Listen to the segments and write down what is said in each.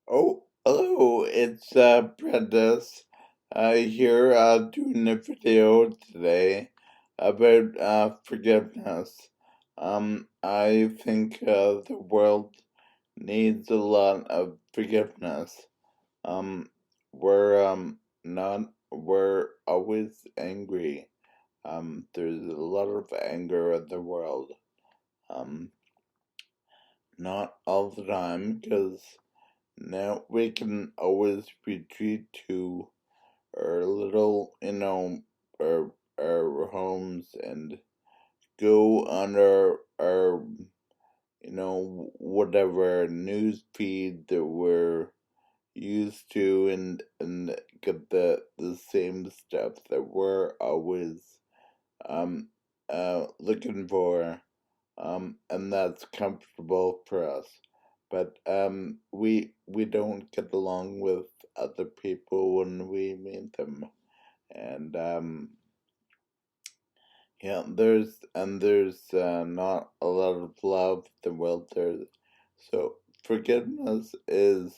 Oh, hello, it's Prentis here doing a video today about forgiveness. I think the world needs a lot of forgiveness. Um, we're always angry. There's a lot of anger in the world. Um, not all the time, because now we can always retreat to our little, our homes and go on our whatever news feed that we're used to and get the same stuff that we're always um looking for, and that's comfortable for us. But we don't get along with other people when we meet them, and yeah, there's not a lot of love in the world there. So forgiveness is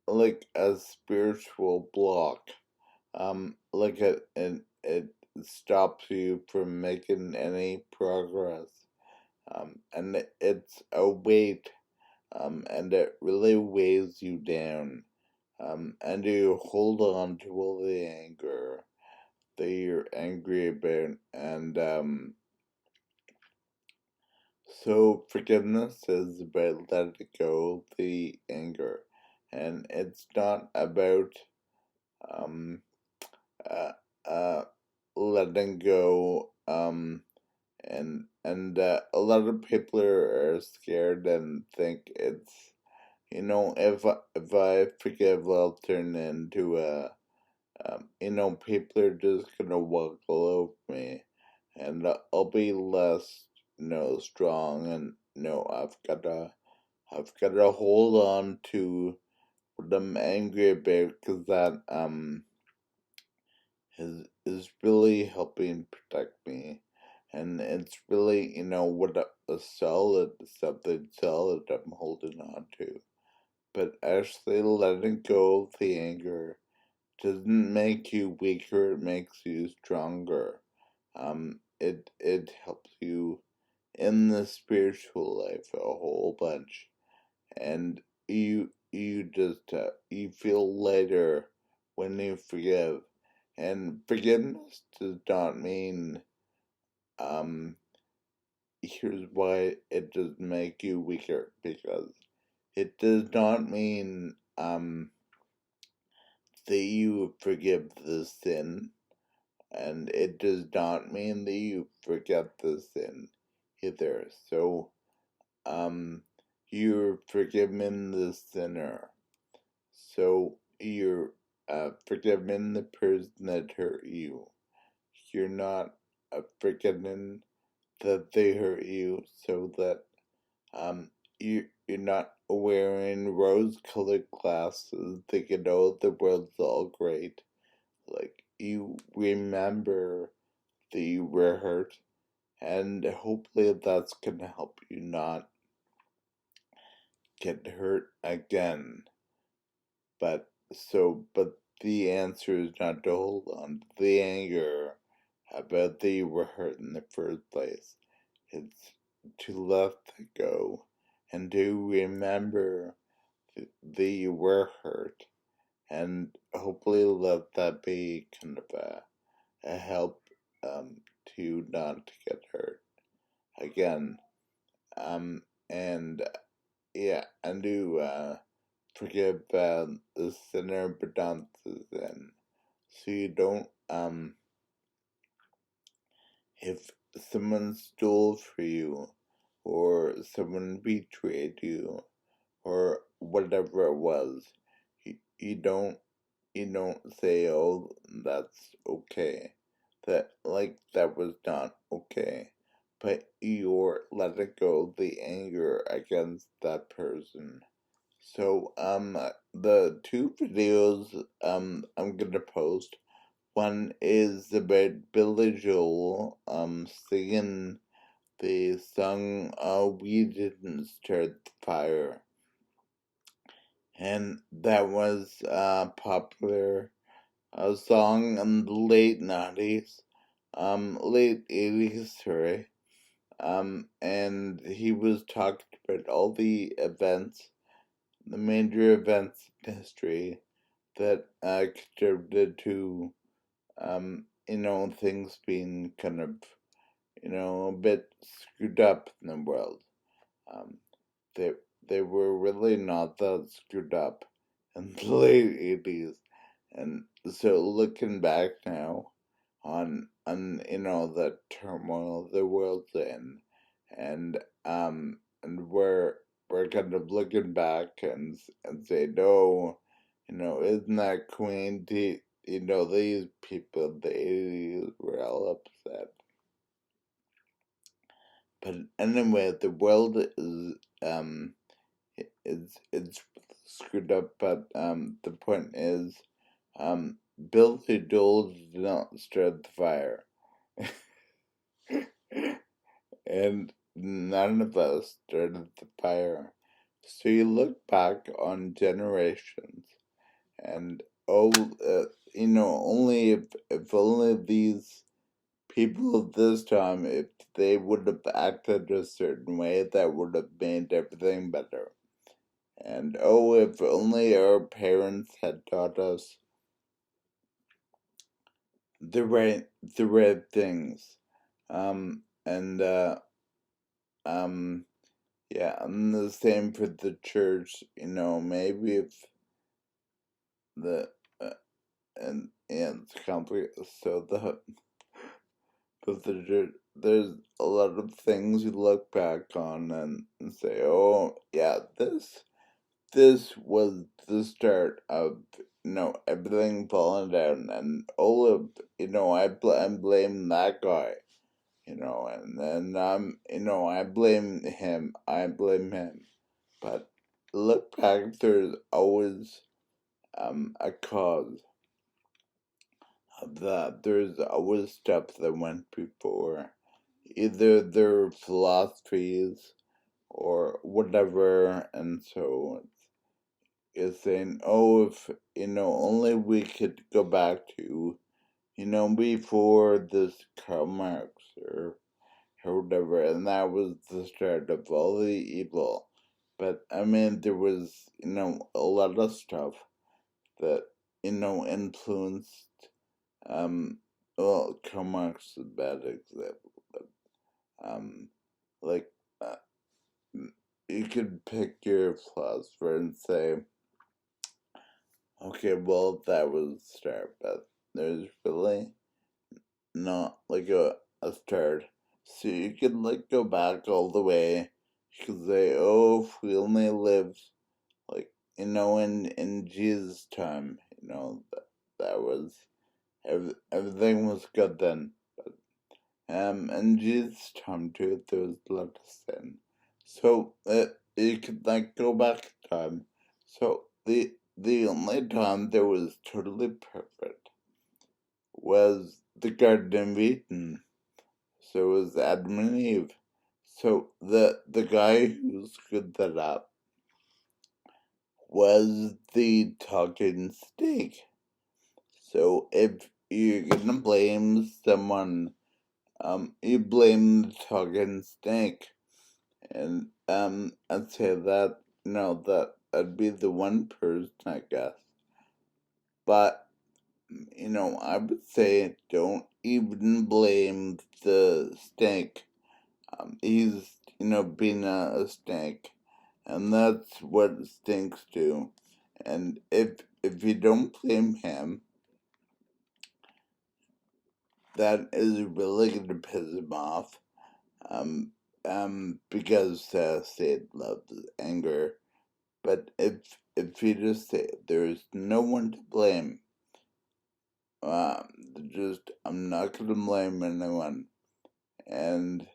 like a spiritual block. Like it stops you from making any progress. And it's a weight, and it really weighs you down, and you hold on to all the anger that you're angry about, and so forgiveness is about letting go of the anger, and it's not about um uh, uh letting go, and a lot of people are scared and think it's, if I forgive, I'll turn into a, people are just gonna walk all over me, and I'll be less, strong, and I've gotta hold on to what I'm angry about, because that is really helping protect me, and it's really, what a solid, something solid I'm holding on to. But actually letting go of the anger doesn't make you weaker, it makes you stronger. It helps you in the spiritual life a whole bunch, and you just you feel lighter when you forgive. And forgiveness does not mean, um here's why it does make you weaker, because it does not mean that you forgive the sin, and it does not mean that you forget the sin either. So you're forgiving the sinner, so you're forgiving the person that hurt you. You're not forgetting that they hurt you, so that um you're not wearing rose-colored glasses thinking, oh, the world's all great. Like, you remember that you were hurt, and hopefully that's gonna help you not get hurt again. But the answer is not to hold on to the anger about that you were hurt in the first place. It's to let that go, and to remember that you were hurt, and hopefully let that be kind of a help, to not get hurt again. And yeah, and to forgive the sinner but not the sin. So you don't, if someone stole from you, or someone betrayed you, or whatever it was, you don't say, oh, that's okay. That was not okay. But you're letting go of the anger against that person. So, the two videos, I'm gonna post. One is about Billy Joel, singing the song, We Didn't Start the Fire. and that was a popular song in the late 90s, late 80s, sorry. And he was talking about all the events, the major events in history that contributed to, things being kind of, a bit screwed up in the world. Um, they they were really not that screwed up in the late 80s, and so looking back now on the turmoil the world's in, and we're kind of looking back and say, no, isn't that quaint? These people in the 80s were all upset. But anyway, the world is it's screwed up. But the point is, Billy Joel did not start the fire, and none of us started the fire. So you look back on generations, and only if only these people of this time, if they would have acted a certain way, that would have made everything better. And oh, if only our parents had taught us the right things. And yeah, and the same for the church. Maybe if the and it's complicated. So there's a lot of things you look back on and say, oh yeah, this was the start of everything falling down, and all of I blame that guy, and then I blame him, but look back, there's always a cause of that. There's always stuff that went before, either their philosophies or whatever, and so is saying, oh, if only we could go back to before this Karl Marx or whatever, and that was the start of all the evil. But I mean, there was a lot of stuff that influenced. Well, Karl Marx is a bad example, but like uh, you could pick your philosopher and say, okay, well, that was the start, but there's really not like a start. So you could like go back all the way. You could say, oh, if we only lived like in Jesus' time, that was everything was good then. But in Jesus' time too, there was a lot of sin. So you could like go back in time. So the only time that was totally perfect was the Garden of Eden. So it was Adam and Eve. So the guy who screwed that up was the talking snake. So if you're gonna blame someone, you blame the talking snake, and I'd say that that'd be the one person, I guess. But I would say don't even blame the snake. He's being a snake, and that's what stinks do. And if you don't blame him, that is really gonna piss him off. Because Sid loves anger. But if you just say there's no one to blame, just I'm not gonna blame anyone, and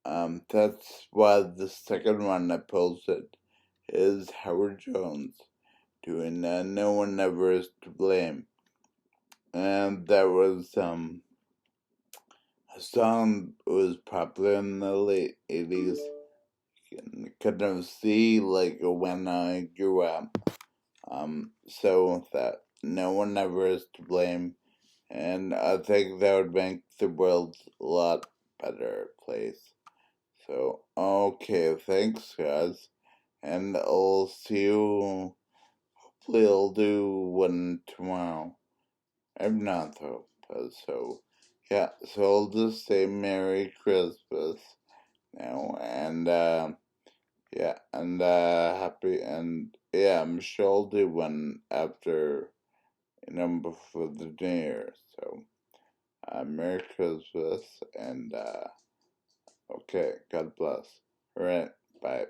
that's why the second one I posted is Howard Jones doing No One Ever Is to Blame. And that was a song that was popular in the late 80s. You can kind of see like when I grew up. so that no one ever is to blame. And I think that would make the world a lot better place. So, okay, thanks, guys. And I'll see you. Hopefully, I'll do one tomorrow. I'm not, though. But so, yeah, so I'll just say Merry Christmas now. And, yeah, and, happy. And, yeah, I'm sure I'll do one after, before the New Year. So, Merry Christmas, and okay, God bless. All right, bye.